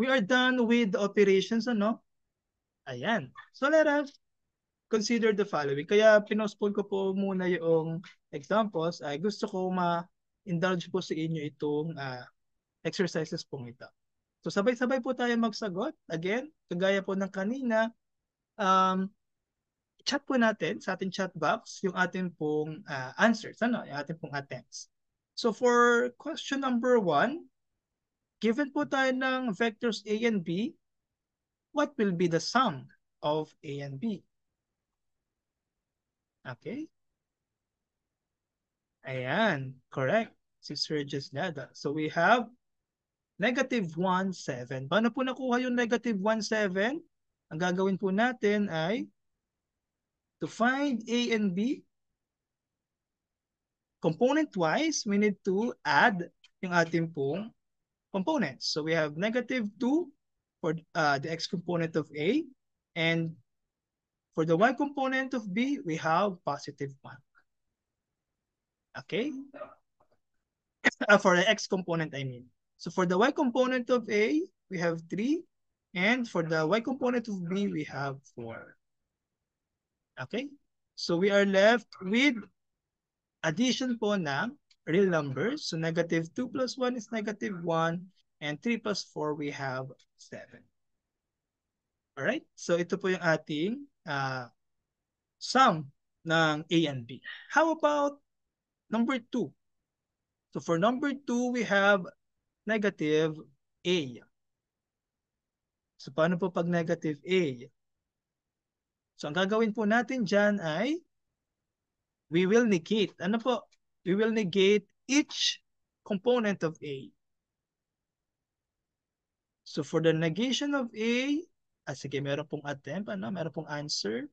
we are done with the operations, ano? Ayan. So let us consider the following. Kaya pinospone ko po muna yung examples. Ay gusto ko ma-indulge po sa inyo itong exercises pong ito. So sabay-sabay po tayo magsagot. Again, kagaya po ng kanina, chat po natin sa ating chat box yung ating pong answers, ano? Yung ating pong attempts. So for question number 1, given po tayo ng vectors A and B, what will be the sum of A and B? Okay. Ayan, correct. Si Sir Jesnada. So we have negative 1, 7. Paano po nakuha yung negative 1, 7? Ang gagawin po natin ay to find A and B, component-wise, we need to add yung ating pong components. So we have negative 2 for the x component of A, and for the y component of B, we have positive 1. Okay? For the x component, I mean. So for the y component of A, we have 3. And for the y component of B, we have 4. Okay? So we are left with addition po ng real numbers. So negative 2 plus 1 is negative 1. And 3 plus 4, we have 7. Alright? So ito po yung ating sum ng A and B. How about number 2? So for number 2, we have negative A. So paano po pag negative A? So ang gagawin po natin dyan ay we will negate. Ano po? We will negate each component of A. So for the negation of A, sige, meron pong attempt, ano? Meron pong answer.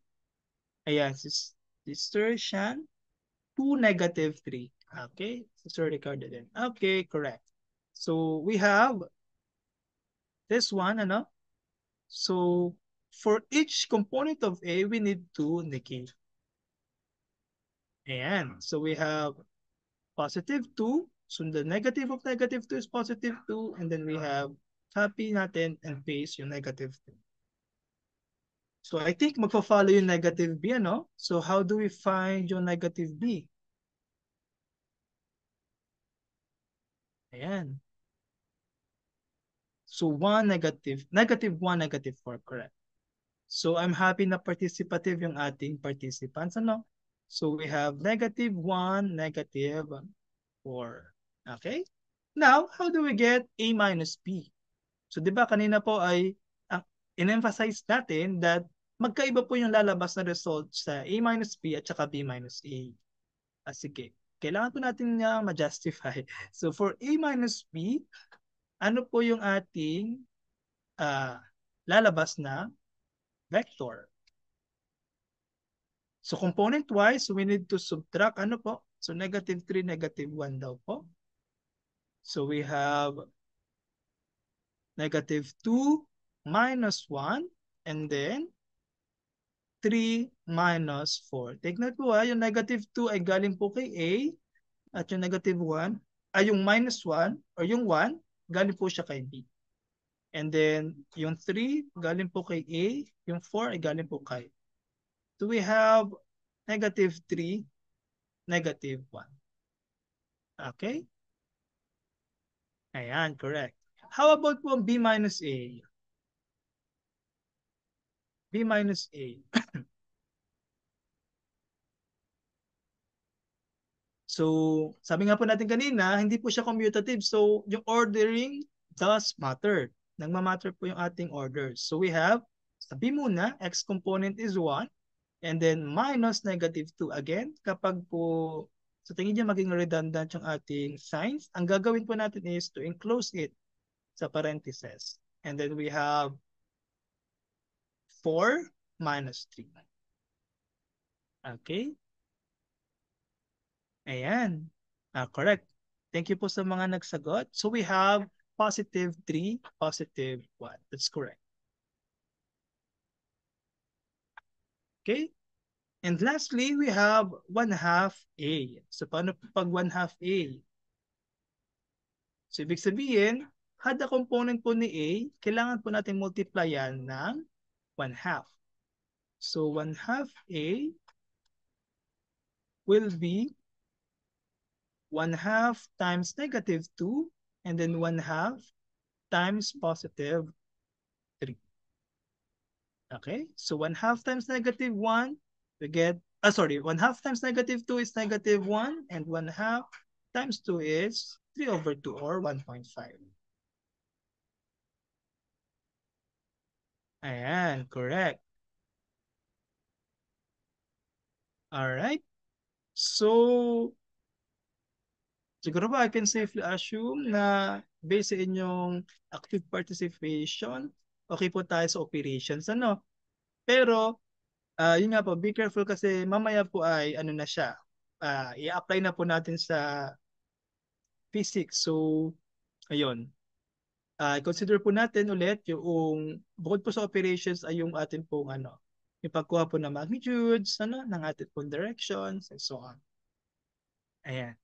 Ayan, Sister Shan, 2, negative 3. Okay, Sister Ricardo din. Okay, correct. So we have this one, ano? So for each component of A, we need to negate. Ayan. So we have positive 2. So the negative of negative 2 is positive 2. And then we have copy natin and paste yung negative 2. So I think magpa-follow yung negative B, ano? So how do we find yung negative B? Ayan. So 1, negative 1, negative 4, correct. So I'm happy na participative yung ating participants, ano? So we have negative 1, negative 4. Okay? Now, how do we get A minus B? So di ba kanina po ay in-emphasize natin that magkaiba po yung lalabas na result sa A minus B at saka B minus A. Sige, kailangan po natin niya ma-justify. So for A minus B, ano po yung ating lalabas na vector? So component-wise, we need to subtract ano po? So negative 3, negative 1 daw po. So we have negative 2 minus 1 and then 3 minus 4. Take note po yung negative 2 ay galing po kay A at yung negative 1 ay yung minus 1 or yung 1 galing po siya kay B. And then yung 3 galing po kay A, yung 4 ay galing po kay. So we have negative 3, negative 1. Okay? Ayan, correct. How about po B minus A? B minus A. So, sabi nga po natin kanina, hindi po siya commutative. So, yung ordering does matter. Nagmamatter po yung ating orders. So, we have, sa B muna, x component is 1. And then, minus negative 2. Again, kapag po, sa tingin niya maging redundant yung ating signs, ang gagawin po natin is to enclose it sa parentheses. And then, we have 4 minus 3. Okay? Ayan. Correct. Thank you po sa mga nagsagot. So we have positive 3, positive 1. That's correct. Okay? And lastly, we have 1/2 A. So paano pag 1/2 A? So ibig sabihin, had the component po ni A, kailangan po natin multiplyan ng 1/2. So 1/2 A will be 1/2 times -2 and then 1/2 times +3. Okay, so 1/2 times -1, we get, 1/2 times -2 is -1, and 1/2 times 2 is 3/2 or 1.5. Ayan, correct. Alright, so siguro ba I can safely assume na based sa inyong active participation, okay po tayo sa operations, ano? Pero yun nga po, be careful kasi mamaya po ay ano na siya, i-apply na po natin sa physics. So, ayun. Consider po natin ulit yung bukod po sa operations ay yung atin pong ano, yung pagkuha po ng magnitudes, ano, ng atin pong directions, and so on. Ayan.